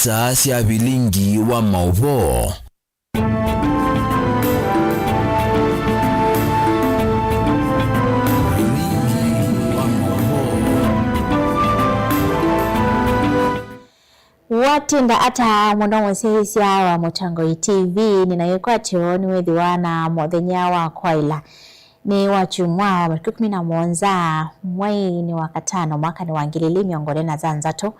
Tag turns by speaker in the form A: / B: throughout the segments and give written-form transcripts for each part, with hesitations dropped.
A: isa cia bilingi wa mauvo.
B: Watenda ata mwana mwesehisia wa Mutangoi TV ninayokwatio ni wethiwana mothenya wa kwaila ni wachumwa wa 17 mwai wa katano mwaka ni wa 2023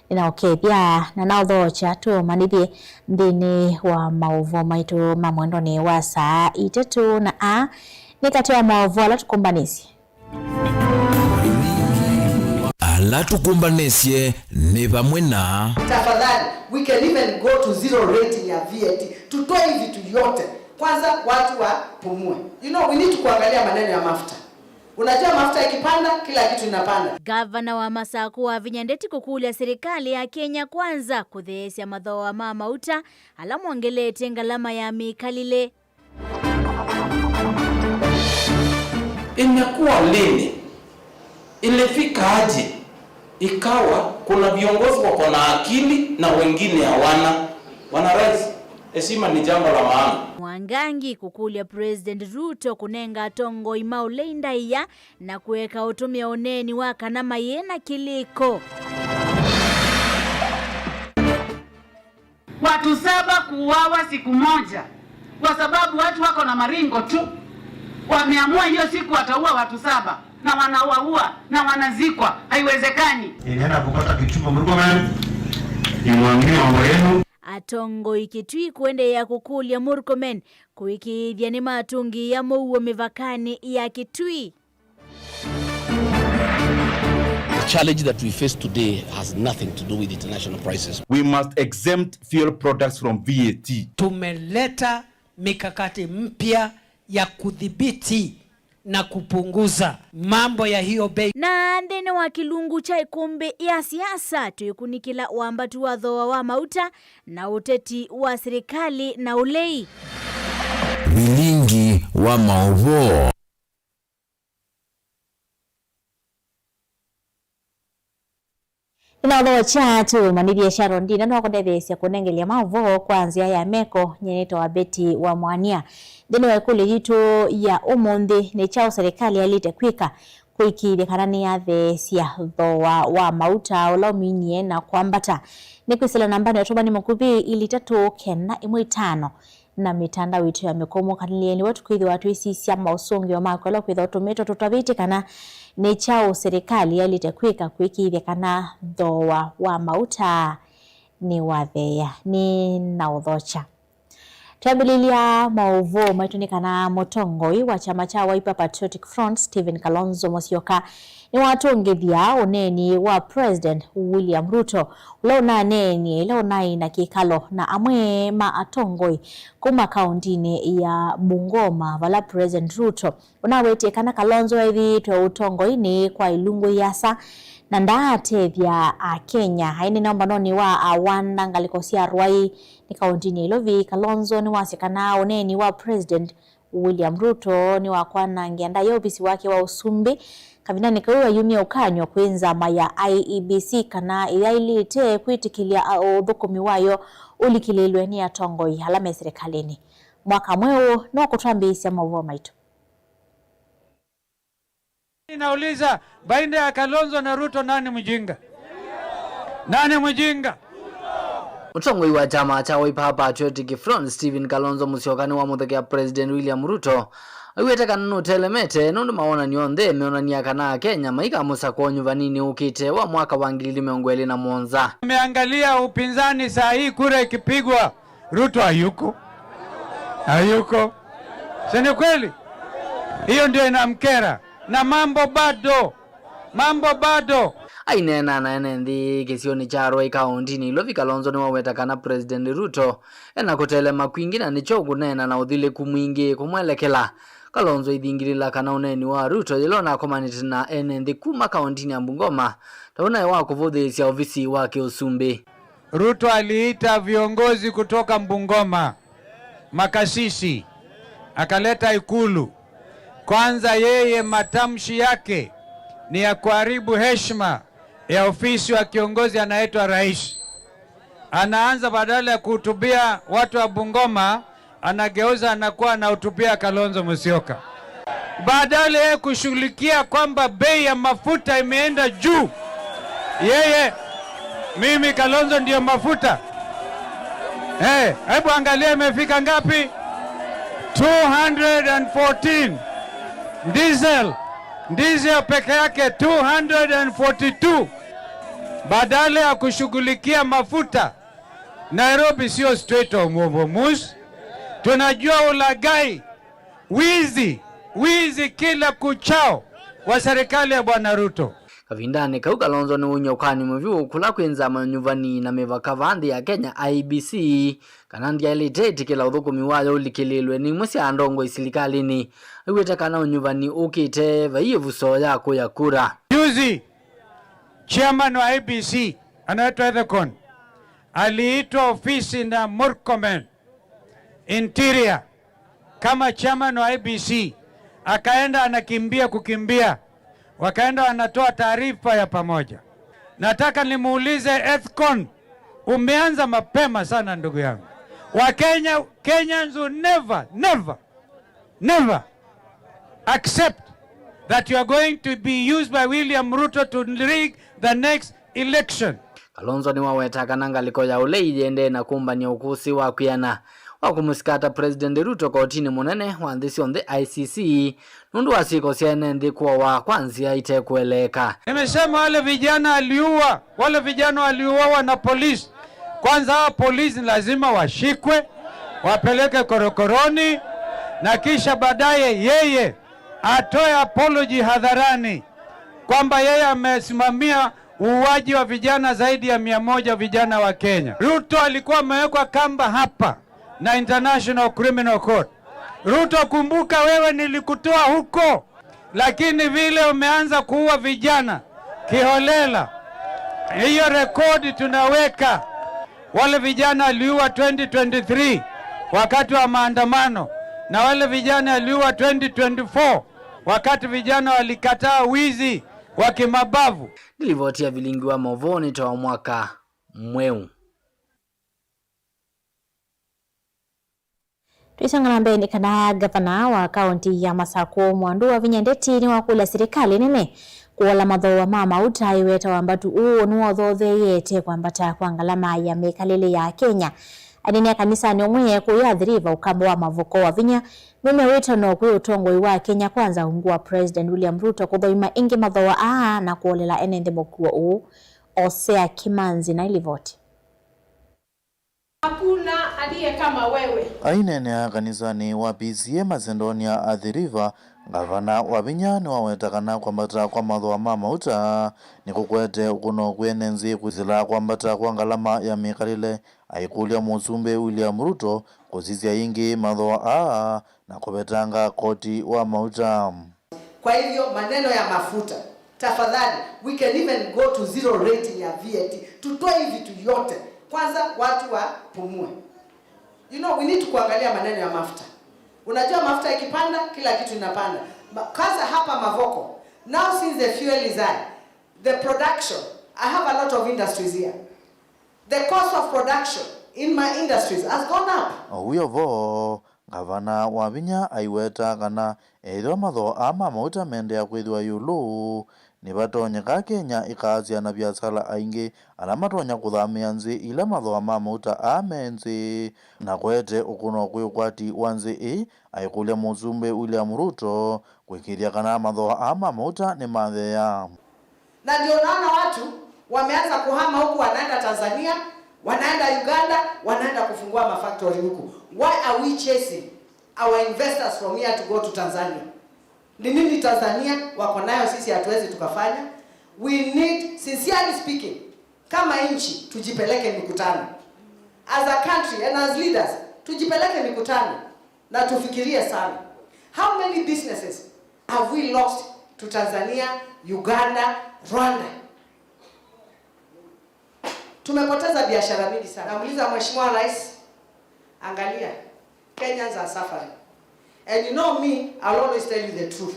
B: ninaokethia na nauthocha tu manithie nthini wa mauvo maitu mamwendo ni wa saa 3 na a ni kati wa mauvo ala tukumbanisye
A: tukumbanisye ni pamwe na
C: tafadhali we can even go to zero rating ya VAT tutoe vitu yote kwanza watu wapumue. We need to kuangalia maneno ya mafuta. Unajua mafuta ikipanda kila kitu inapanda.
D: Gavana wa Masaku wa Vinyandeti kukulia serikali ya Kenya kwanza kutheesya matho wa mauta ala mwangelete ngalama ya mikalile.
E: Imekuwa lini? Ilifika aje? Ikawa kuna viongozi wako na akili na wengine hawana. Wana rais, heshima ni jambo la maana.
D: Mwangangi kukulia President Ruto kunenga tongo imauleinda iya na kuweka utumia oneni waka na mayena kiliko.
F: Watu 7 kuuawa siku moja kwa sababu watu wako na maringo tu. Wameamua hiyo siku wataua watu 7 na wanaua na wanazikwa. Haiwezekani.
G: Inaenda kupata kichupa Murkomen. Imwangie mambo yenu.
D: Atongo ikitui kuende ya kukulia Murkomen kuikithia ni matungi ya mouo mivakani ya kitui.
H: The challenge that we face today has nothing to do with international prices.
I: We must exempt fuel products from VAT.
J: Tumeleta mikakati mpya ya kudhibiti na kupunguza mambo ya hiyo bei.
D: Na ndene wa kilungu cha ikumbi ya siasa tuikunikila wambatu wa dhoa wa mauta na uteti wa serikali na ulei.
A: Bilingi wa mauvo.
B: Inaudhocha tu manithie Sharon Dina no kundethesya kunengelia mauvo kwanzia ya meko nyeneto wa Beti wa Mwania. Dino wa kule yitu ya umundi ni chao serikali alite kwika kuikithia kana ni yathesya thoa wa mauta ulauminie na kwambata ni kwisila nambani watuba ni mukubi ili 3 na mitanda witu ya mikomo kanilieni watu kuithi watu isisya mausungi wa mako ila kuithi otumeto tutaviti kana ni chao serikali alite kwika kuikithia kana thoa wa mauta ni wathea ni naudhocha. Tabililia mauvo maitunikana Mutongoi wa chama cha Wiper Patriotic Front Stephen Kalonzo Musyoka ni watongethia uneni wa President William Ruto lona neni lona ina kikalo na amwe ma atongoi kuma kauntini ya Bungoma vala President Ruto unawete kana Kalonzo ethi to utongoi ni kwa ilungu yasa na ndaatethia Kenya haini naomba noni wa awana ngalikosia Ruai ni kauntini ilovi Kalonzo ni wasikana uneni wa President William Ruto ni wakwana ngianda yobisi wake wa usumbi kavina nikawa yumia ukanywa kwenza maya IEBC kana ilailite kwitikilia udhukumi wayo ulikilelwe ni atongoi halame serikalini mwaka mweo no kutambisya mauvo maitu.
K: Inauliza baina ya Kalonzo na Ruto nani mjinga? Nani mjinga?
L: Mutongoi wa chama cha Wiper Patriotic Front Stephen Kalonzo Musyoka ni wa muthekea President William Ruto aiwete kana no telemete nundu maona nyonthe meonania kana Kenya maika musako nyuvanini ukite wa mwaka wa 2021.
K: Tumeangalia upinzani saa hii kura ikipigwa Ruto hayuko. Sio kweli? Hiyo ndio inamkera na mambo bado.
L: Ainena na enendi kisioni cha Ruai kauntini ilovi Kalonzo ni waweta kana President Ruto ena kutelema kwingina ni chogu nena na uthile kumwingi kumwelekela Kalonzo ithingirila kana uneni wa Ruto ilona komaniti na enendi kuma kauntini ya Bungoma tauna wa kuvuthisia ofisi wake usumbi.
K: Ruto aliita viongozi kutoka Bungoma makasisi akaleta Ikulu. Kwanza yeye matamshi yake ni ya kuharibu heshima ya ofisi wa kiongozi anaitwa rais. anaanza badala ya kuhutubia watu wa Bungoma, anageuza anakuwa anahutubia Kalonzo Musyoka. Badala ya kushughulikia kwamba bei ya mafuta imeenda juu, yeye mimi Kalonzo ndio mafuta. Hebu angalia imefika ngapi? 214. Diesel peke yake 242. Badala ya kushughulikia mafuta. Nairobi sio Strait of Hormuz. Tunajua ulagai, wizi kila kuchao wa serikali ya Bwana Ruto.
L: Kavindani kau Kalonzo ni unyokani mvyu kula kwenza manyuvani na mevaka vandi ya Kenya IBC kanandia iliteti kila uthukumi wayo ulikililwe ni mwesi andongo isilikalini iweta kana unyuvani ukite vaivuso yako ya kura.
K: Juzi chairman wa IBC anaitwa Ethekon aliitwa ofisi na Murkomen Interior kama chairman wa IBC, akaenda anakimbia wakaenda wanatoa taarifa ya pamoja. Nataka nimuulize Ethekon, umeanza mapema sana ndugu yangu. Kenyans will never accept that you are going to be used by William Ruto to rig the next election.
L: Kalonzo ni waweta kananga liko ya ule ijende na kumbania ukusi wa kuyana wakumusikata President Ruto kotini munene wanthisi on the ICC nundu wasiko siene ndi kuwa wa kwanzia ite kueleka.
K: Nimesema wale vijana waliuawa na polisi. Kwanza hawa polisi lazima washikwe, wapeleke korokoroni, na kisha baadaye yeye atoe apology hadharani kwamba yeye amesimamia uuaji wa vijana zaidi ya 100 vijana wa Kenya. Ruto alikuwa amewekwa kamba hapa na International Criminal Court. Ruto, kumbuka wewe nilikutoa huko, lakini vile umeanza kuua vijana kiholela, hiyo rekodi tunaweka. Wale vijana aliua 2023 wakati wa maandamano, na wale vijana aliua 2024 wakati vijana walikataa wizi wa kimabavu.
L: Nilivotia vilingi wa Movoni toa mwaka mweu.
B: Tuisangana mbeni kana gavana wa kaunti ya Masako Mwandu wa Vinyandeti ni wakula serikali nene kuola matho wa mama utaiweta wambatu uo nuo thothe yete kwambata kwa ngalama ya mekalele ya Kenya. Adini ya kanisa ni umwe kuyathiriva ukabo wa mavoko wa vinya mume wito no kwe utongo wa Kenya kwanza ungua President William Ruto kuthoima ingi matho wa na kuolela enende bokuwa uu Osea Kimanzi na ilivoti.
M: Hakuna aliye kama wewe.
N: Ainene ya kanisani wa PCA Macedonia athiriva gavana wa Vinyani wawetakana kwambata kwa matho wa mama uta ni kukwete ukuno kwenenzi kuzila kwambata kwa ngalama ya mikalile aikulia musumbe William Ruto kuzizia ingi matho wa na kubetanga koti wa mauta.
C: Kwa hivyo maneno ya mafuta, tafadhali, we can even go to zero rating ya VAT. Tutoe vitu yote. Kwanza watu wapumue. You know, we need to kuangalia maneno ya mafuta. Unajua mafuta ikipanda, kila kitu inapanda. Kwanza hapa Mavoko, now since the fuel is high, the production, I have a lot of industries here. The cost of production in my industries has gone up.
N: Huyo vo, gavana wa Vinya aiweta kana eitho matho ama mauta mende ya kwithwa yulu ni batonyeka Kenya ikazia na biasala aingi alamatonya kuthamia nzi ile matho wa mauta amenzi na kwete ukuno kwikwati wanzi aikulia musumbe William Ruto kwikiria kana matho ama mauta ni mathea.
C: Na ndio naona watu wameanza kuhama huku, wanaenda Tanzania, wanaenda Uganda, wanaenda kufungua mafactory huku. Why are we chasing our investors from here to go to Tanzania? Ni nini Tanzania wako nayo sisi hatuwezi tukafanya? We need, sincerely speaking, kama nchi tujipeleke mikutano. As a country and as leaders, tujipeleke mikutano na tufikirie sana. How many businesses have we lost to Tanzania, Uganda, Rwanda? Tumepoteza biashara mingi sana. Namuuliza Mheshimiwa Rais, angalia, Kenyans are suffering. And you know me, I'll always tell you the truth.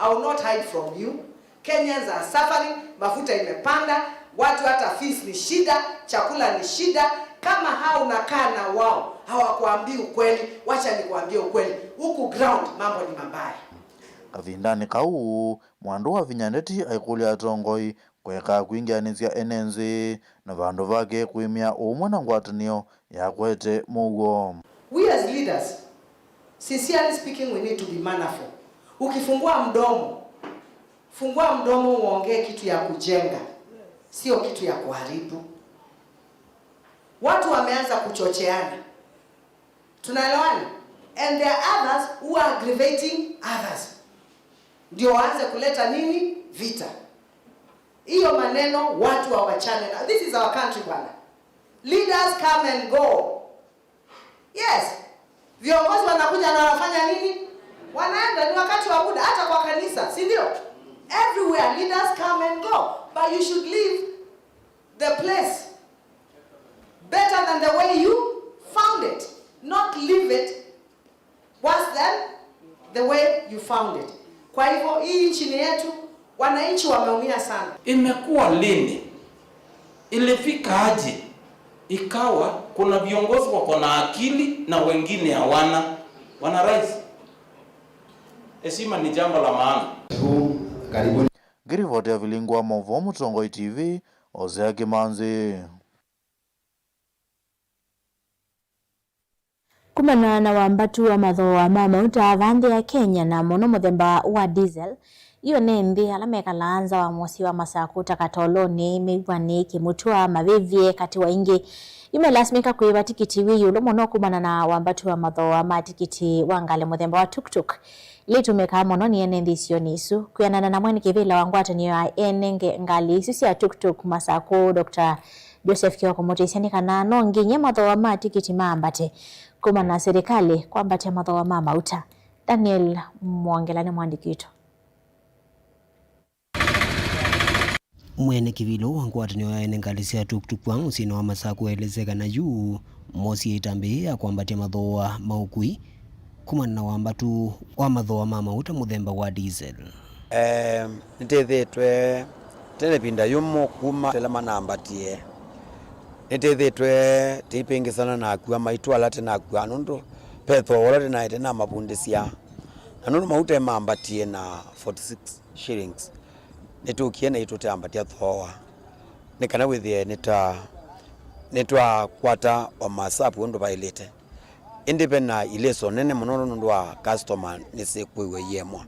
C: I will not hide from you. Kenyans are suffering, mafuta imepanda, Watu hata fees ni shida, chakula ni shida. Kama hao unakaa na wao hawakuambii ukweli, wacha nikuambie ukweli, huku ground mambo ni mabaya.
N: Kavindani kau mwandu wa vinyaneti aikuli atongoi kweka kuingianizia enenzi na vandu vake kuimia umwe na ngwatanio ya kwete mugo.
C: We as leaders, sincerely speaking, we need to be mannerful. Ukifungua mdomo, fungua mdomo uongee kitu ya kujenga, sio kitu ya kuharibu. Watu wameanza kuchocheana. Tunaelewana? And there are others who are aggravating others. Ndio waanze kuleta nini? Vita. Hiyo maneno watu hawachane na. This is our country bwana. Leaders come and go. Yes. Viongozi wanakuja na wanafanya nini? Wanaenda, ni wakati wa muda, hata kwa kanisa, si ndio? Everywhere leaders come and go, but you should leave the place better than the way you found it, not leave it worse than the way you found it. Kwa hivyo hii nchi yetu, wananchi wameumia sana.
E: Imekuwa lini? Ilifika aje ikawa kuna viongozi wako na akili na wengine hawana? Wana rais, heshima ni jambo la maana.
N: Karibuni. Girivoti ya vilingwa Mauvoo Mutongoi TV, Hosea Kimanzi.
B: Kumana na wambatu wa mathoa ma mauta vanthi ya Kenya na mono muthemba wa diesel, iyo ni nthi ala mekalaanza wa mosi wa masaku takatoloni migwani kimutua mavivye kati wa ingi. Yume lasmika kuiva tikiti wiyulu mono kumana na wambatu wa mathoa ma tikiti wangale muthemba wa tuk-tuk. Litumeka mono ni ene nthi sio nisu. Kuyanana na mweni kivila wangwatanio ya ene ngali isi ya tuk-tuk masaku Dr. Joseph Kioko Mutesiani kana no nginye mathoa ma tikiti maambate kumana na serikali kwambate mathoa ma mauta. Daniel Mwangelani mwandikito.
O: Mwene kivilo wangwatanio ya ene ngali sia tuk-tuk wa usino wa masaku elezeka na juu mosi itambi ya kwambate mathoa maukui kumana na wambatu wa mathoa ma mauta muthemba wa diesel.
P: Nithethetwe telepinda yumo kuma telema nambatie. Nithethetwe tipingisana na akua maitwala tena akua nundu petho wala tena itena mabundisia. Nundu mauta mambatie na 46 shillings. Nitukie na itote ambatia thoa. Nikana withie nitwa kwata wa masapu ndo bailete. Indepena ileso nene munono nundu wa customer nisikwiwe yemwa.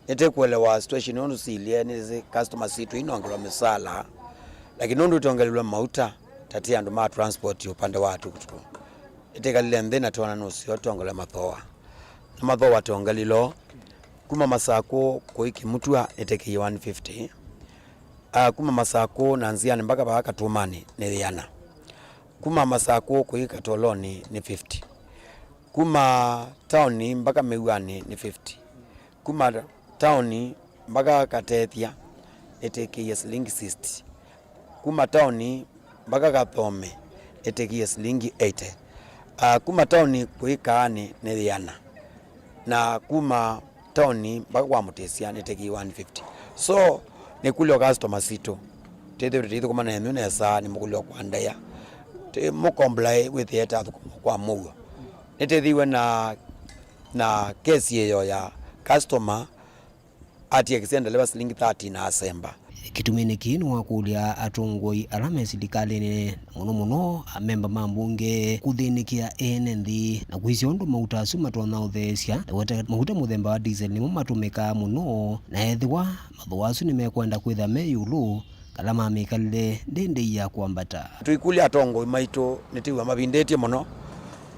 P: Nitekuelewa situation nundu silie nisi customer situ inongelwa misala. Lakini nundu tongelwa mauta tati andu ma transport upande watu kutu. Nitekalile ndena tuwana nusi yotongelwa mathoa. Na mathoa tongelilo kuma masako kuiki mutua niteki 150. Kuma masako nanziani mpaka baka tumani niliana. Kuma masako kuika toloni ni 50. Kuma tauni mpaka Migwani ni 50. Kuma tauni mpaka Katethia niteki shilingi 60. Kuma tauni mpaka Gathome niteki shilingi 80. Kuma tauni kuikaani niliana. Na kuma tauni mpaka kwa Mutesia niteki 150. So nikulio customer sito tete kuma na enu nesa ni mukulio kwa ndaya te mo comply with it kwa mugo nitethiwe na kesi yeyo ya customer ati extend level shilingi 30 na asemba.
O: Kitumene kinu wakulia atongoi alame silikalini muno amemba mambunge kuthinikia ene nthi na kuisiondo mauta suma twana uthesia na mauta muthemba wa diesel ni matumika muno na ethiwa mathoasu ni mekwenda kwitha meyulu kala mamikalile ndende ya kwambata.
P: Tuikulia atongoi maito nitiwa mabindetie muno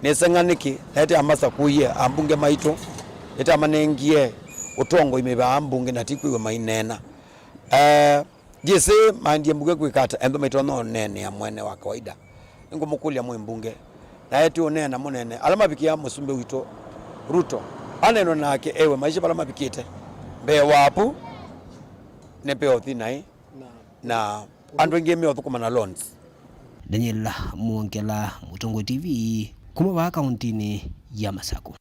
P: nesenganiki lete amasa kuye ambunge maito lete amanengie utongo imeba ambunge natikwiwe mainena. Jese mandie mbuge kwikata endo maitono nene ya mwene wa kawaida ngo mukulia mwembunge na yetu onena munene alama bikia musumbe wito Ruto aneno nake ewe maisha bala mabikite be wapu ne pe othinai na andu ngeme othukuma na loans.
O: Daniel Mwongela, Mutongoi TV, kuma wa kauntini ya Masako.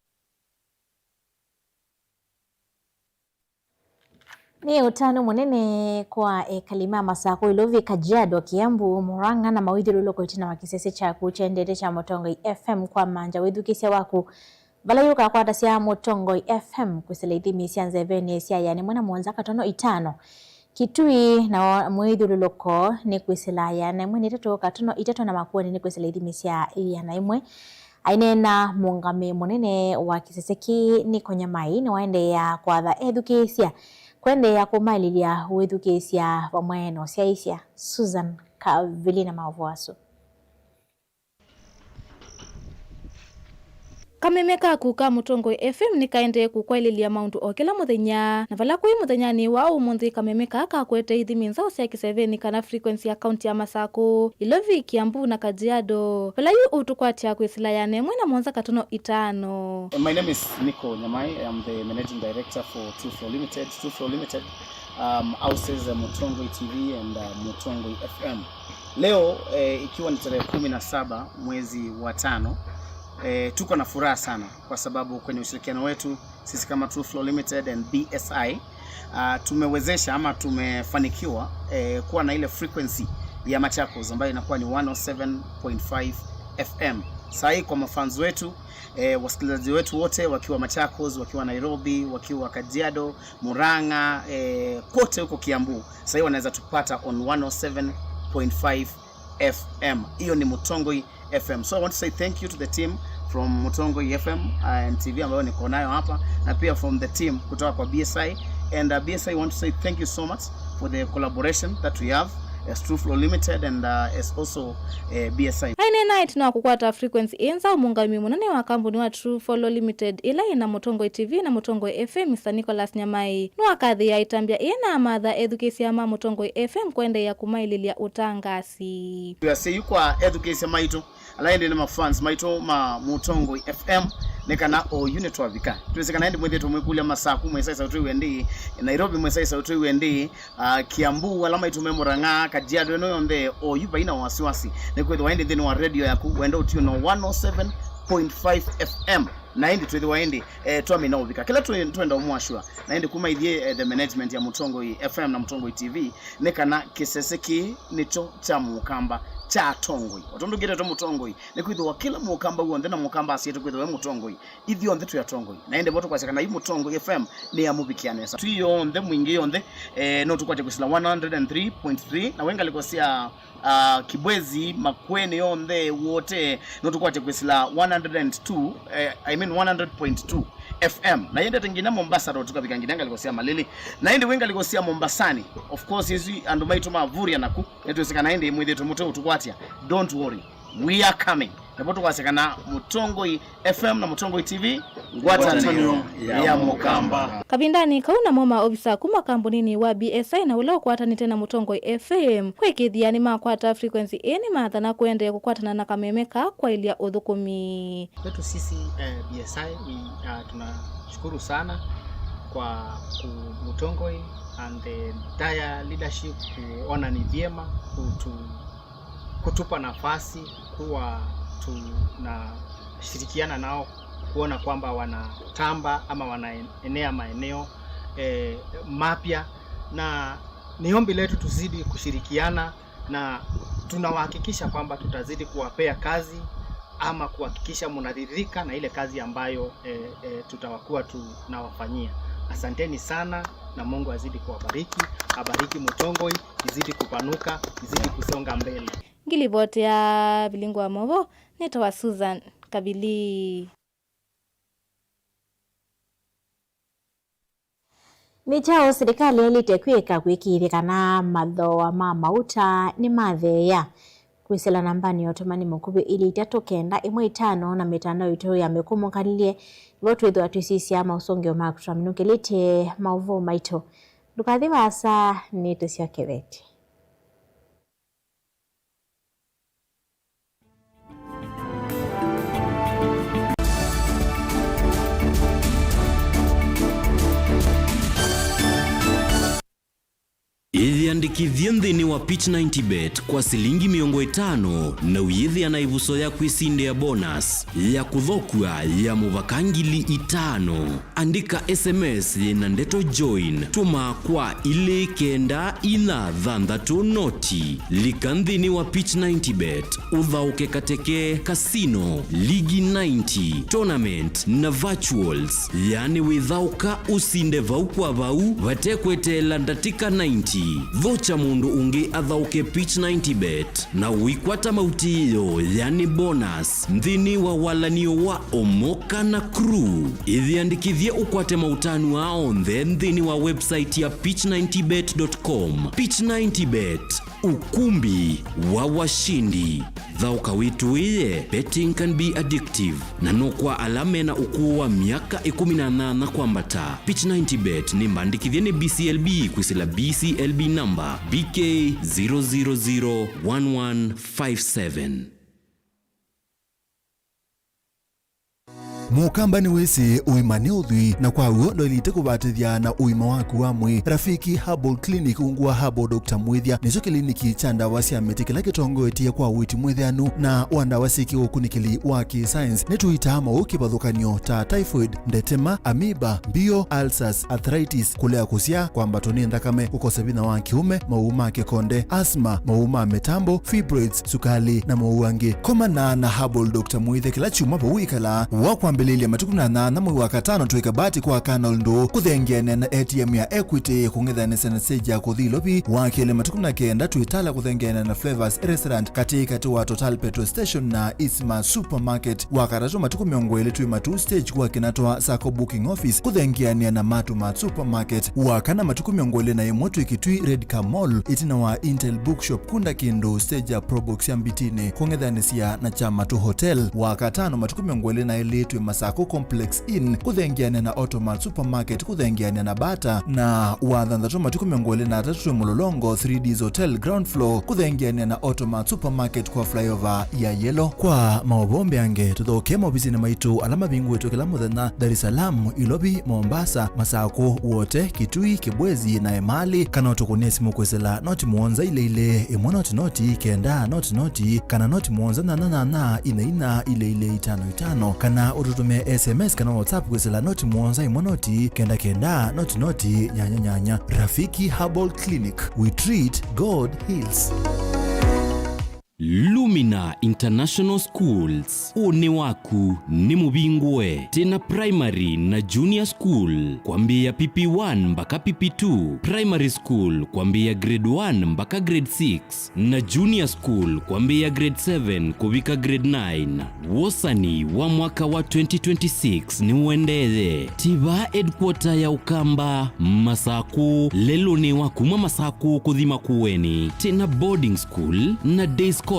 B: Ni utano munene kwa kalima masako ilovi Kajiado, Kiambu, Murang'a na mawidhi luloko itina wakisese cha kuchendete cha Mutongoi FM kwa manja wedukisia waku valayuka kwa tasia Mutongoi FM kuselethi misianze veni siya yani mwana mwanza katono itano kitui na mwidhi luloko ni kuisela yani mwene itato na makuwa ni kuiselethi misia yana imwe ainena muungame munene wa kiseseki ni konyamai ni waende ya kwa dha edukisia kwende ya kumaililia uedukisia wa mweno siaisia Susan Kavilina Mavoaso.
Q: Kamemeka kuka Mutongoi FM nikaende kukwailia maundu okela muthenya na vala kui muthenya ni wa umuthi kamemeka kakwete ithiminza cia kiseveni kana frequency ya county ya Masako ilovi Kiambu na Kajiado vala yu utukwatia kwisila ya nemwe na mwanza katono itano.
R: My name is Nico Nyamai. I am the managing director for True Flow Limited. True Flow Limited houses Mutongoi TV and Mutongoi FM. Leo ikiwa ni tarehe 17 mwezi wa 5 tuko na furaha sana kwa sababu kwenye ushirikiano wetu sisi kama True Flow Limited and BSI tumewezesha ama tumefanikiwa kuwa na ile frequency ya Machakos ambayo inakuwa ni 107.5 FM. Sasa kwa mafans wetu wasikilizaji wetu wote wakiwa Machakos, wakiwa Nairobi, wakiwa Kajiado, Murang'a, kote huko Kiambu, sasa wanaweza tupata on 107.5 FM. Hiyo ni Mutongoi FM. So I want to say thank you to the team from Mutongoi FM and TV ambayo niko nayo hapa, na pia from the team kutoka kwa BSI and BSI want to say thank you so much for the collaboration that we have as True Flow Limited and as also BSI.
Q: Haine night na kukwata frequency enza mungami munene wa kampuni wa True Flow Limited ila ina Mutongoi TV na Mutongoi FM. Mr. Nicholas Nyamai no akadhi ya itambia ina madha education ma Mutongoi FM kwende ya kumaililia utangasi.
R: We say yuko education maito alaende na fans maito ma Mutongoi FM nekana o unit wa vika tuwezekana ndi mwezi tumekulia Masaku mwesa sauti wendi Nairobi mwesa sauti wendi Kiambu alama itume Murang'a Kajiado no yonde o yuba ina wasiwasi nekwetho waende thini wa radio yaku wenda utio no 107.5 FM na ndi twetho waende twame na ubika kila twenda umwashwa na ndi kuma ithie the management ya Mutongoi FM na Mutongoi TV nekana kiseseki nicho cha mukamba cha Tongoi otondo gete to Mutongoi nekwitho wa kila mukamba uonde na mukamba asietu kwitho we Mutongoi ithio onde tu ya Tongoi na ende boto kwaseka na Mutongoi FM ni ya mubikiane sa tuyo onde mwingi onde no tukwache kusila 103.3 na wenga likosia Kibwezi Makwene yonde wote no tukwache kusila 102 100.2 FM na yende tengina Mombasa ro tukabika ngidanga likosia Malili na yende wenga likosia Mombasani of course hizi andumaito mavuria naku netweseka na yende mwithe tumuto utukwatia don't worry we are coming napoto kwasekana Mutongoi FM na Mutongoi TV ngwatanio ya mukamba
Q: kabindani kauna moma obisa kuma kampuni wa BSI na ulo kwatani tena Mutongoi FM kwekithia ni makwata frequency eni matha na kuende kukwatana na kamemeka kwa ilia uthukumi
S: kwetu sisi BSI tunashukuru sana kwa Mutongoi and the entire leadership kuona ni vyema kutupa nafasi kuwa tunashirikiana nao kuona kwamba wanatamba ama wanaenea maeneo mapya, na ni ombi letu tuzidi kushirikiana na tunawahakikisha kwamba tutazidi kuwapea kazi ama kuhakikisha mnaridhika na ile kazi ambayo tutawakuwa tunawafanyia. Asanteni sana na Mungu azidi kuwabariki, abariki Mutongoi, izidi kupanuka, izidi kusonga mbele.
Q: Ngilibote ya Bilingwa Movo, netawa Susan Kabili.
B: Michao serikali ilitekweka kwikirikana mathoa ma mauta ni matheya kwisela nambani otomani mukubi ili itatokenda imwe 5 na mitano ito ya mekumukalilie votu ithu atwisisi ama usongeo makutra minukelite mauvo maito ndukathi wasa ni tusio keveti.
A: Idhia
T: ithiandikithie nthini wa Pitch 90Bet kwa silingi 50 na uyithi anaivuso ya kwisinde ya bonus ya kuthokua ya muvakangili 5. Andika SMS na ndeto join, tuma kwa ile kenda ina thandatu noti. Lika nthini wa Pitch 90Bet uthauke kateke casino, ligi 90, tournament na virtuals, yani withauka usinde vau kwa vau vatekwetela ndatika 90. Vocha mundu ungi athauke Pitch 90Bet na uikwata mautiyo, yani bonus nthini wa walanio wa Omoka na Crew. Ithiandikithie ukwate mautanu ao nthini wa website ya pitch90bet.com. Pitch 90Bet, ukumbi wa washindi. Thauka witu iye, betting can be addictive na nokwa alame na ukuu wa miaka 18 kwambata. Pitch 90Bet ni mbandikithie ni BCLB kwisila BCLB number BK0001157.
U: Mukamba ni wese uimane udhui na kwa uo ndo ilite kubatithia na uima waku wa mwi. Rafiki Herbal Clinic ungua Herbal Dr. Mwithia nicho kliniki cha ndawa cia miti kila kitongoetie kwa witi mwithianu na wandawa siki ukunikili wa science nituita mauki bathukanio ta typhoid, ndetema, amoeba, bio, ulcers, arthritis, kulea kusia kwa mbatoni ndakame, kukose bina wa kiume, mauma kekonde, asthma, mauma metambo, fibroids, sukali na mauangi. Komana na Herbal Dr. Mwithia kila chuma bawikala wakwa mbelele matukuna na mwi wakatano tuika bati kwa kanal ndo kuthengene na ATM ya Equity kungethane sana seja kuthilopi wakele matukuna kenda tuitala kuthengene na Flavors Restaurant katika tuwa Total Petrol Station na Isma Supermarket wakarato matuku miongwele tuima 2 stage kwa kinatoa Sako Booking Office kuthengene na Matuma Supermarket wakana matuku miongwele na imotu ikitui Red Car Mall itina wa Intel Bookshop kunda kindo stage ya Probox ya mbitine kungethane siya na Chamatu Hotel wakatano matuku miongwele na iletu Masako Complex Inn kuthengiane na Automat Supermarket kuthengiane na Bata na wathanthatu matuku miongole na atatu mulolongo 3D's Hotel ground floor kuthengiane na Automat Supermarket kwa flyover ya Yellow. Kwa maobombe ange tuthoke mobizini maitu alama bingu wetu kila muthenya Dar es Salaam, Ilobi, Mombasa, Masako wote, Kitui, Kibwezi na Emali kana utukunie simu kwesela noti muonza ile imwe noti kenda noti kana noti muonza na ina ile 55 kana ututume SMS kana WhatsApp kwesela noti muonza imonoti kenda noti nyanya. Rafiki Herbal Clinic, we treat, God heals.
T: Lumina International Schools, une waku ni mubingwe tena primary na junior school kwambia PP1 mpaka PP2, primary school kwambia grade 1 mpaka grade 6 na junior school kwambia grade 7 kubika grade 9. Wosani wa mwaka wa 2026 ni uendeze tiba headquarter ya Ukamba Masako lelo ni wakuma Masako kuthima kuweni tena boarding school na day scholars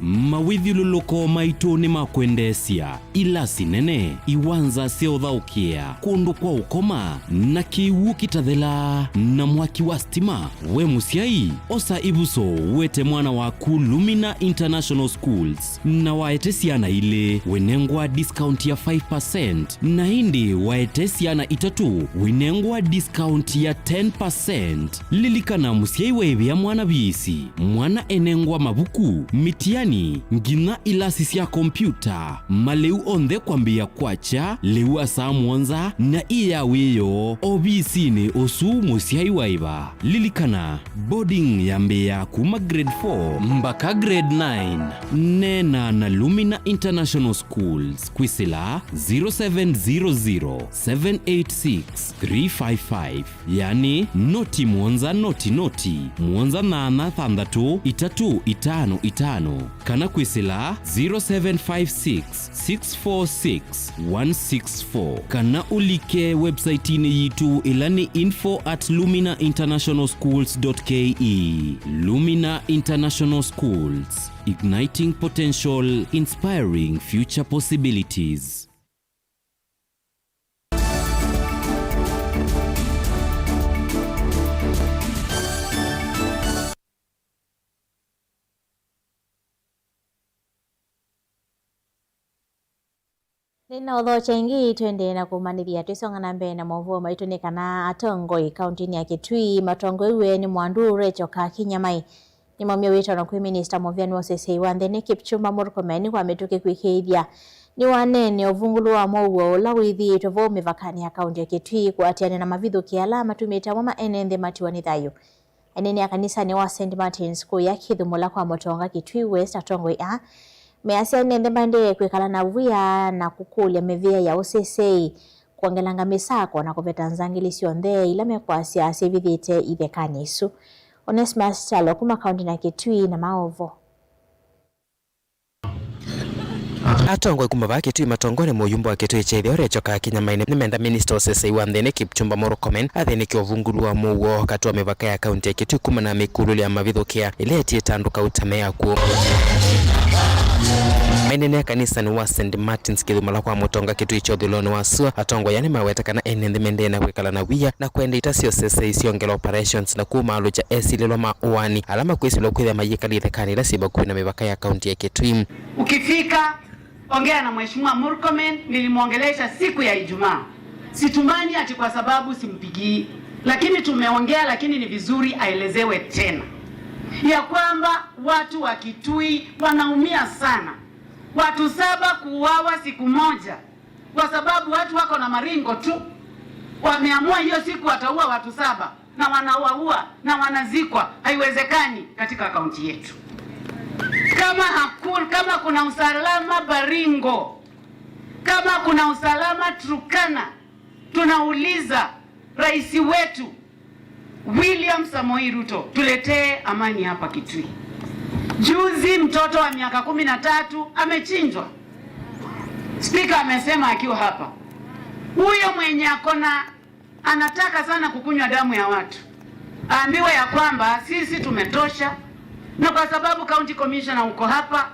T: mawithi luloko maito ni makwendesia ila sinene iwanza seothaukia kundu kwa ukoma na kiwu kitathela na mwaki wa stima. We musiai osa ibuso wete mwana waku Lumina International Schools na waete siana ile wenengwa discount ya 5% na hindi waete siana itatu wenengwa discount ya 10%. Lilikana musiai wewe ya mwana bisi mwana enengwa mabuku mitiani ngina ilasi ya kompyuta maleu onde kwambia kwacha leu asa mwonza na iya weyo obisi ni osu musiai waiba. Lilikana boarding yambea kuma grade 4 mpaka grade 9 nena na Lumina International Schools kwisila 0700786355 yani noti mwonza noti mwonza nana thandatu itatu itano kana kwisila 0756646164 kana ulike website ini yitu ilani info@luminainternationalschools.ke. Lumina International Schools, igniting potential, inspiring future possibilities.
B: Nina odho chengi twende na kumanithia twisonga na mbere na movuo maitu ni kana atongoi kaunti ya Kitui matongoi we ni Mwandu Rachel Kakinyamai ni mwamia wito na kui minister Muvyani Wosesei Wanthene Kipchumba Murkomen kwa metuke kwikeithia ni wanene ovungulu wa mouo la withi tovo mivakani ya kaunti ya Kitui kuatiana na mavithu kiala matumita mama enende matiwa ni thayo enene ya kanisa ni wa St. Martin's ku ya Kithumula kwa Motonga Kitui West atongoi a measia nende bande kwekala na vuya na kukulia mevia ya Wosesei kuangelanga misako na kuveta nzangili sionthe ila mekwasia asivithite ithekani isu. Onesmus Chalo kuma kaunti na Kitui na maovo.
F: Atongoi kuma ba Kitui matongone muyumbo wa Kitui chethi Rachel Kakinyamai ni menda minister Wosesei Wanthene Kipchumba Murkomen athene kyo vungulu wa muwo katwa mivaka ya kaunti ya Kitui kuma na mikulu ya mavithukia ile tietanduka utame yaku. Mainene ya kanisa ni wa St. Martin's Kithumula kwa Motonga Kitui chothuloni wa sua atongwa yani mawetakana enende mende na kwekala na wia na kwenda itasio Wosesei siongela operations na kuma aluja esililo mauani alama kwisilo kwitha mayikali thekani la siba kuina mivaka ya kaunti ya Kitui.
V: Ukifika ongea na Mheshimiwa Murkomen, nilimuongelesha siku ya Ijumaa. Situmani ati kwa sababu simpigii, lakini tumeongea, lakini ni vizuri aelezewe tena ya kwamba watu wa Kitui wanaumia sana. Watu 7 kuuawa siku moja kwa sababu watu wako na maringo tu. Wameamua hiyo siku wataua watu 7 na wanawaua na wanazikwa. Haiwezekani katika kaunti yetu. Kama kuna usalama Baringo, kama kuna usalama Turkana, tunauliza rais wetu William Samoei Ruto tuletee amani hapa Kitui. Juzi mtoto wa miaka 13 amechinjwa. Speaker amesema akiwa hapa, huyo mwenye anataka sana kukunywa damu ya watu aambiwe ya kwamba sisi tumetosha, na kwa sababu county commissioner uko hapa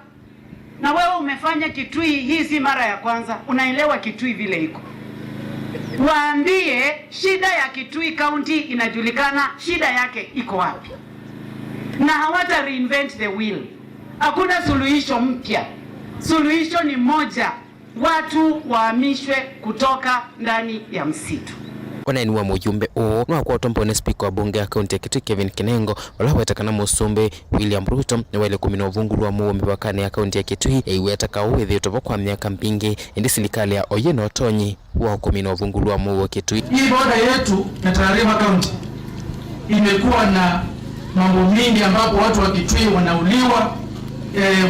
V: na wewe umefanya Kitui, hii si mara ya kwanza, unaelewa Kitui vile iko. Waambie shida ya Kitui county inajulikana, shida yake iko wapi, na hawata reinvent the wheel. Hakuna suluhisho mpya, suluhisho ni moja, watu wahamishwe kutoka ndani ya msitu.
F: Ona ni wa mujumbe o no kwa tompone speaker wa bunge ya kaunti ya Kitui Kevin Kinengo wala wetakana musumbe William Ruto ni wale 10 vungulu wa muo mipakani ya kaunti ya Kitui eiwetaka uwethi tobo kwa miaka mpingi indi serikali ya Oyeno Otonyi wa 10 vungulu wa muo Kitui.
W: Hii boda yetu ya Tana County imekuwa na mambo mingi ambapo watu wa Kitui wanauliwa.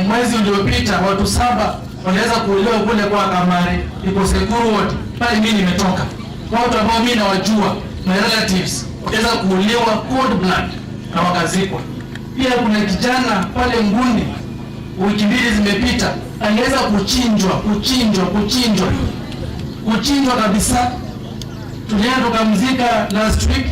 W: Mwezi uliopita watu 7 waliweza kuuliwa kule kwa Kamare iko Sekuru Ward pale mimi nimetoka. Watu ambao mimi nawajua na relatives waweza kuuliwa cold blood na wakazikwa. Pia kuna kijana pale Ngundi wiki 2 zimepita aliweza kuchinjwa kabisa. Tulienda tukamzika last week,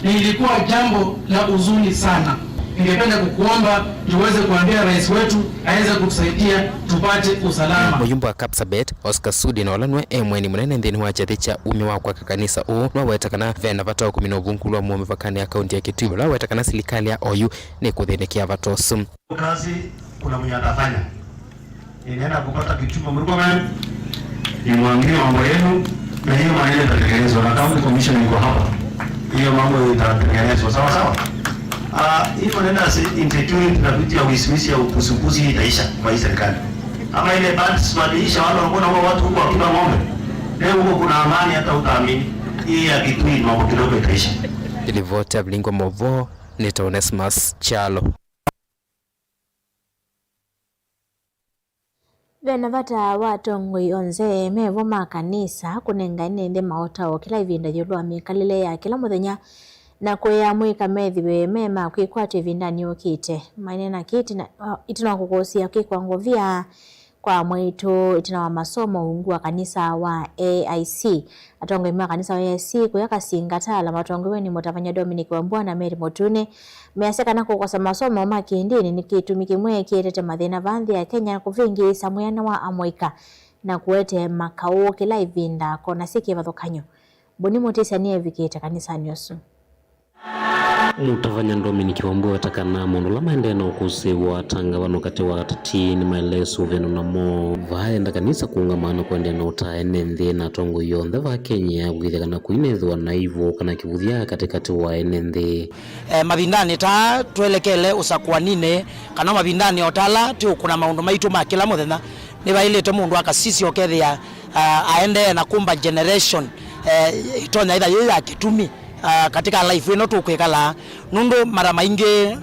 W: na ilikuwa jambo la huzuni sana. Ningependa kukuomba tuweze kuambia rais wetu aweze kutusaidia tupate usalama.
F: Muyumbo wa Kapsabet Oscar Sudi na olanwe mweni munene ndeni wa chathicha ume wa kwa kanisa o no wetakana vena vato 10 vungulu wa muo mivakani ya kaunti ya Kitui la wetakana serikali ya Oyu ni kuthenekia vatosu.
G: Kazi kuna mwenye atafanya. Inaenda kupata Kipchumba Murkomen nimwangalie mambo yenu na hiyo maneno yatatekelezwa na county commission iko hapa. Hiyo mambo itatekelezwa sawa sawa. Iko nenda insecurity na vitu ya wisiwisi ya upusupuzi itaisha kwa hii serikali. Ama ile bands waliisha wale wanaona watu huko wakiba ng'ombe. Leo huko kuna amani hata utaamini. Hii ya Kitui mambo kidogo itaisha.
F: Ilivota Blingo Movo ni Onesmus Chalo.
B: Vena vata watongoi onze mevo makanisa kunengane nde maotao kila ivinda yolwa mikalile ya kila muthenya na kuya mwika methiwe mema kwikwate vindani okite manena kiti na itina kukosia kwikwa ngovia kwa mwitu itina wa masomo ungu wa kanisa wa AIC atongo ima kanisa wa AIC kuyaka singatala matongo ni mutafanya Dominic Wambua na Mary Motune measeka na kukosa masomo makindini nikitumiki mwe kietete mathina vanthi ya Kenya kuvingi samuyana wa amwika na kuete makao kila ivinda kona siki vathukanyo boni motesa ni evikite kanisa nyosu.
F: Mutavanya Dominic Wambua watakana mondo la maendeleo kusiwa tanga wano kati wa tatini maelezo venu na mo vaenda kanisa kuungamana kuendea na utaene ndhe na tongo yonde va Kenya kuithekana kuinethwa na hivyo kana kivuthia katikati wa enendhe
H: mabindani ta tuelekele usakwanine kana mabindani otala tu kuna maundu maitu ma kila muthenya ni bailete mundu akasisi okethia aende na kumba generation itonya ida ya kitumi katika life ino tukwikala nundu mara maingi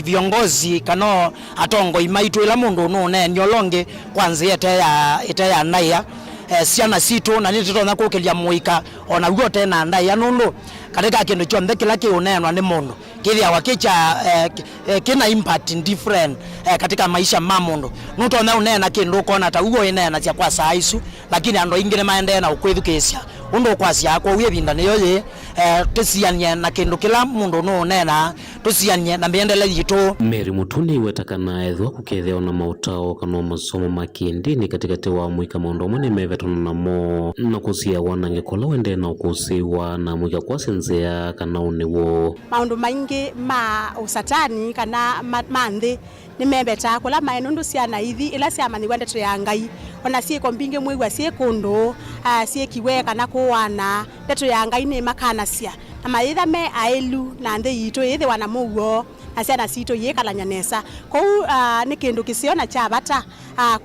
H: viongozi kano atongo imaitu ila mundu nune nyolonge kwanza ite ya naya siana situ na nititona kukelia muika ona guote na ndaya nundu katika kindu chonthe kila kiunenwa ni mundu kithia wakicha kina impact different katika maisha ma mundu nutona unena kindu kona ta ugo inena cia kwa saisu lakini ando ingine maende na ukwithukisia undu kwasia kwa uye binda niyo ye tusianye na kindu kila mundu no nena tusianye na miendele yitu.
F: Mary Mutuni wetakana ethwa kukethea na mautao kana masomo makindini katikati wa mwika maundu mwe mevetana namo na kusia wanange kola wende na ukusiwa na mwika kwasenzea kana uniwo
I: maundu maingi ma usatani kana manthi ni mebeta kula maenundu ciana ithi ila ciamani wende ya Ngai ona ciiko mbinge mwigwa ciekundu ciekiwe kana kuwana ndeto ya Ngai ni makana cia na maitha me ailu na nthi yitu ithi wana mugo na ciana citu yikalanya nesa kou ni kindu kisiona cha bata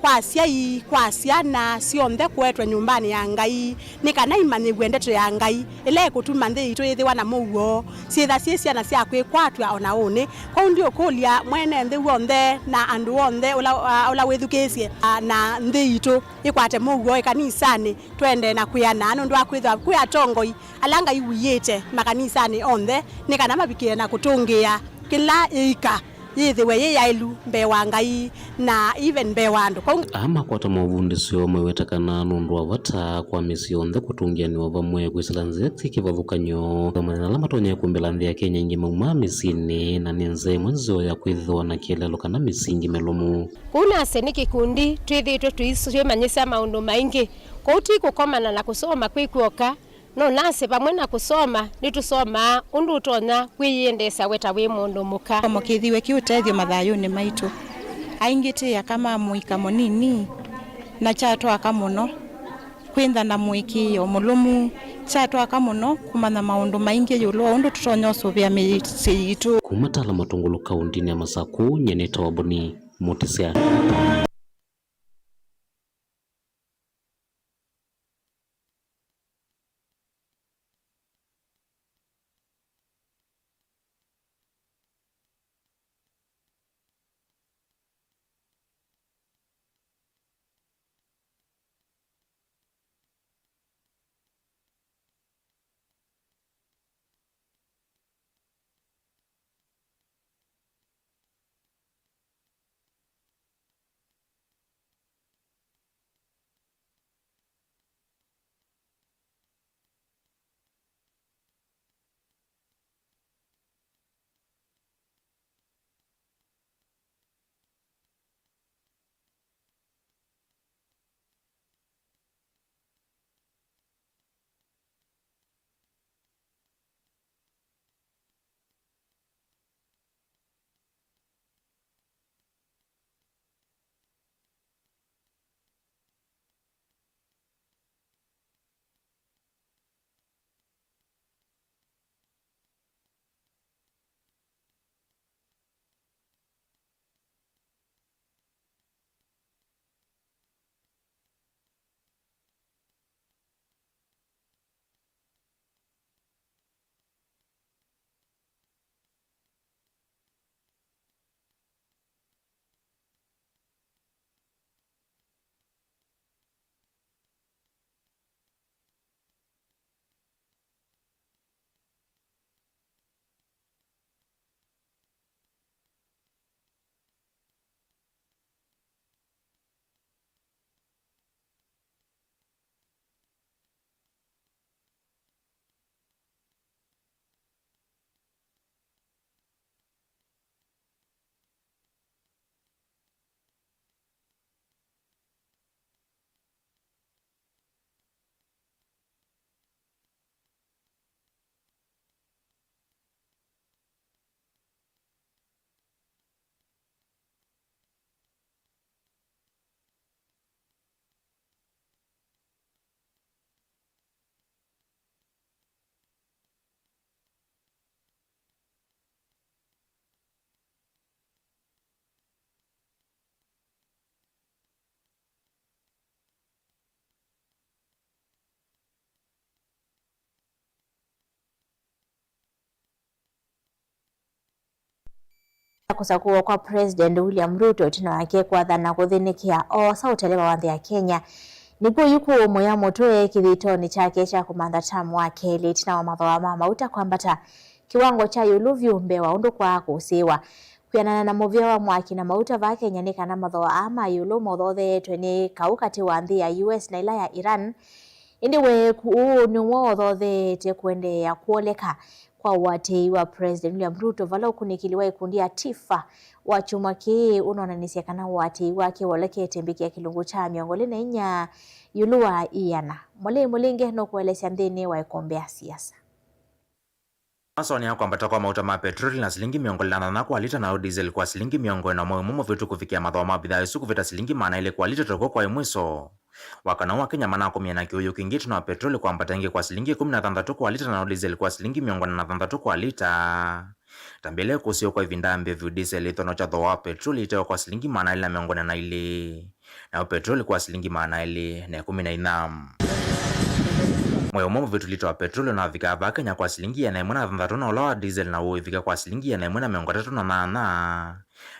I: kwa ciai kwa ciana cionthe kwetwe nyumbani ya Ngai ni kana imani gwendeto ya Ngai ile kutuma nthi yitu ithi wana mugo ciitha ciana cia kwikwatwa ona une kou ndio kulia mwene nthi wonthe na andu wonthe ula withukicie na nthi yitu ikwate mugo ikanisani twende na kuyana andu akwithwa kuya tongoi alanga iwiyete makanisani onthe ni kana mabikie na kutungia kila ika yithiwe ye yailu mbe wa Ngai na even mbe wandu
F: ama kwata mavundisio mwewetakana nundu wa vata kwa misionthe kutungianiwa vamwe kwisalanzia kivavukanyo kamana la matonya kumbela nthi ya Kenya ingi mauma misini na ninze mwenzo ya kwithwa na kielelo kana misingi melomu
J: kuna seni kikundi twithitwe tuisumanyisa maundu maingi kouti kukomana na kusoma kwikuoka no nase pamwe na kusoma nitusoma undu utonya kwiyendesa weta wi mundu muka
X: mukithiwe kiutethio mathayuni maitu aingite ya kama muika munini na chatwaka muno kwintha na muiki o mulumu chatwaka muno kumana maundu maingi yulo undu tutonya usuvia misi yitu
F: kumatala matungulu kaundini ya Masaku nyeneta waboni Mutisia.
B: kusakuwa kwa President William Ruto tino yake kwa dhana kuthinikia o sautelewa wanthi ya Kenya nikuo yuku moya motwe kithitoni chake cha kumantha tamu wake litina wa mathawa ma mauta kwambata kiwango cha yuluvyu mbewa undu kwa kusiwa kwianana na muvia wa mwaki na mauta va Kenya ni kana mathawa ama yulu mothothetwe ni kaukati wa nthi ya US na ila ya Iran indiwe kuu ni wothothetwe kuendeea kuoleka kwa watei wa President William Ruto vala ukunikiliwa ikundi ya Tifa wa chuma kii unaonanisya kana watei wake wolekete mbiki ya kilungu cha miongole na inya yuluwa iyana mulinge no kuelesya nthini wa ikombea siasa.
D: Masoni ya kwambata kwa mauta ma petroli na silingi miongole na kwa lita na diesel kwa silingi miongole na mumo vitu kufikia mathawa ma bidhaa isu kuvita silingi maana ile kwa lita toko kwa imwiso. Wakana wa Kenya mana kumia na kiuyu kingitu na petroli kwa mbatangi kwa silingi 16 kwa lita na diesel kwa silingi miongole na 6 kwa lita. Tambele kusio kwa ivindambe vyu diesel itono cha dhawa petroli ito kwa silingi maana ile na miongole na ile. Na petroli kwa silingi maana ile na 14. Moyo momo vitu lito wa petroli na vika hapa Kenya kwa silingi ya 1.3 na ulawa diesel na uwe vika kwa silingi ya 1.3 na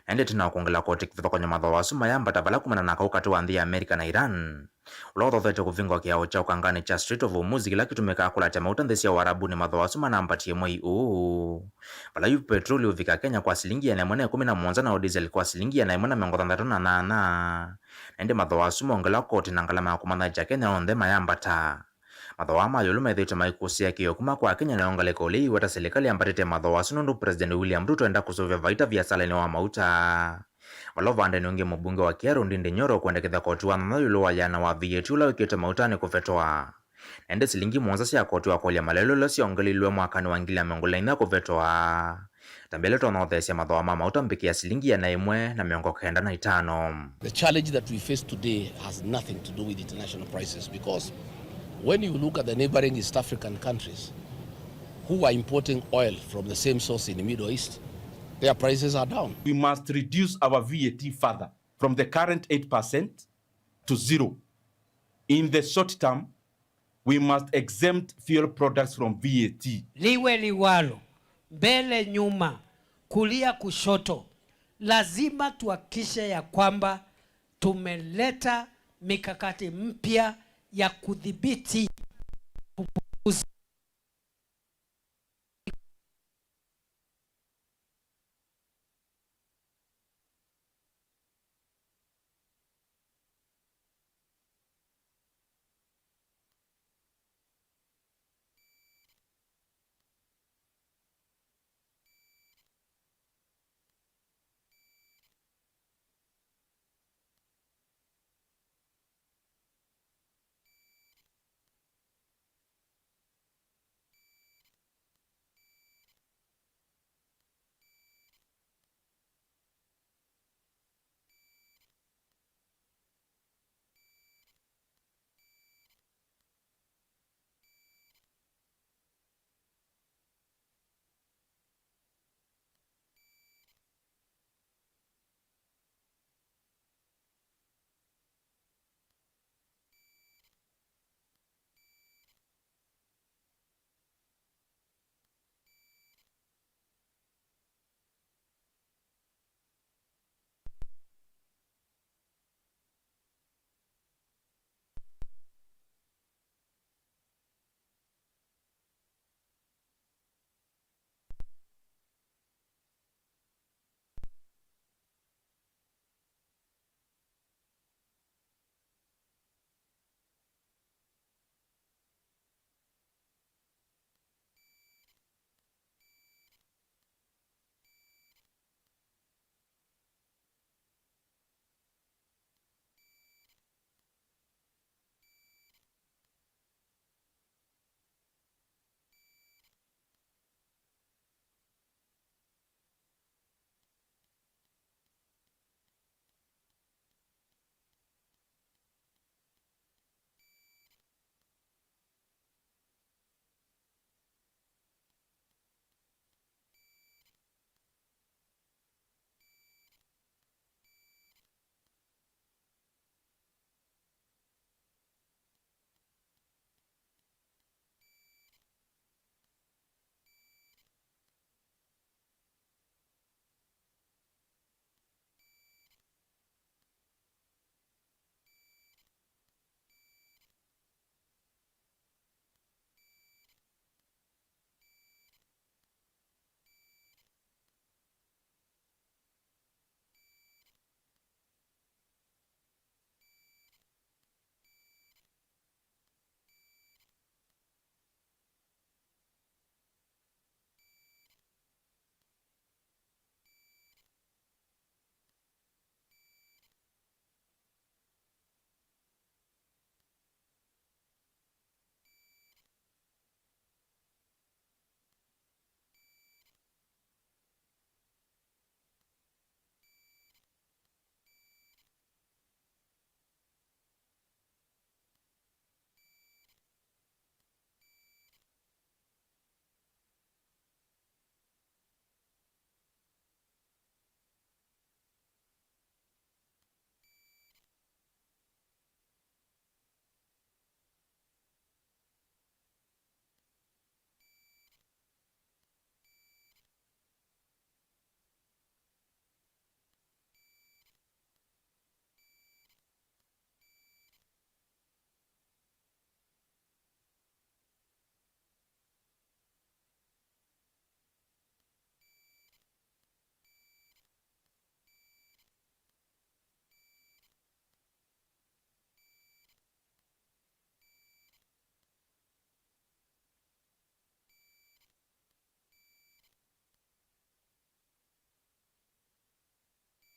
D: ende tina kuongela kote kifitha kwenye mathawa suma ya mbata vala kumana na kaukati wa nthi ya Amerika na Iran. Ulawa thothete kuvingwa kiao cha ukangani cha Strait of Hormuz kila kitu meka kula cha mauta nthesi ya Warabu ni mathawa suma na mpatie mwei uu. Vala yu petroli uvika Kenya kwa silingi ya 1.11 na diesel kwa silingi ya 1.38 na ende mathawa suma ongela kote na ngalama ya kumana cha Kenya onde mayambata. Mathawa mayulu methite maikusia kiyo kuma kwa Kenya na ongaleka uli wata serikali ambatete mathawa sunundu President William Ruto enda kusovya vaita vya saleni wa mauta. Walovande ni unge mbunge wa Kiaru Ndindi Nyoro kuendekeza koti wa yulu wa yana wa VAT ula wikete mauta ni kufetoa. Ende silingi mwonzasi ya koti wa kolia malelo losi ongelilwe mwakani wa ngili ya miongole ina kufetoa. Tambele tono thesi ya mathawa ma mauta mbiki ya silingi ya naimwe na miongo kenda na 5.
K: The challenge that we face today has nothing to do with international prices because when you look at the neighboring East African countries who are importing oil from the same source in the Middle East, their prices are down.
L: We must reduce our VAT further from the current 8% to 0. In the short term, we must exempt fuel products from VAT.
M: Liwe liwalo, mbele nyuma, kulia kushoto, lazima tuhakikishe ya kwamba tumeleta mikakati mpya ya kudhibiti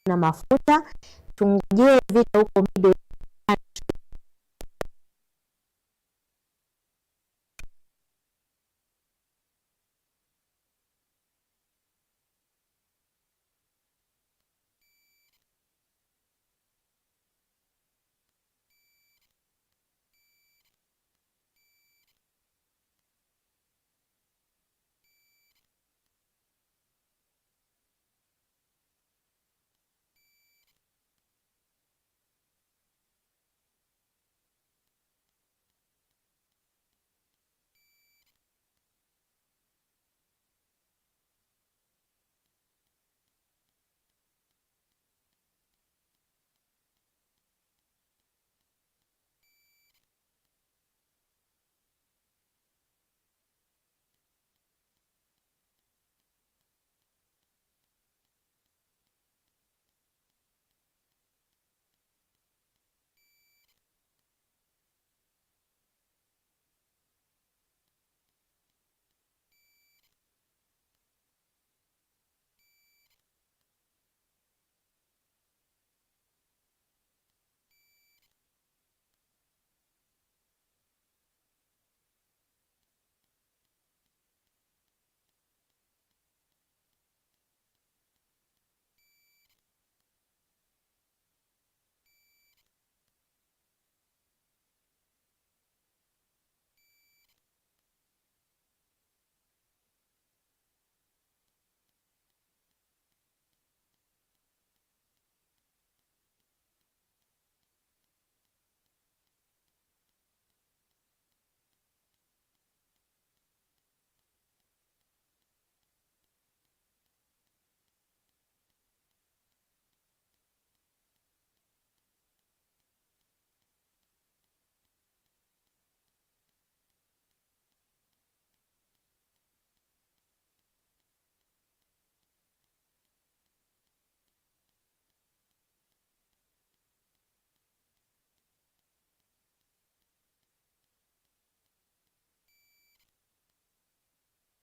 B: na mafuta. Tungojee vita huko Middle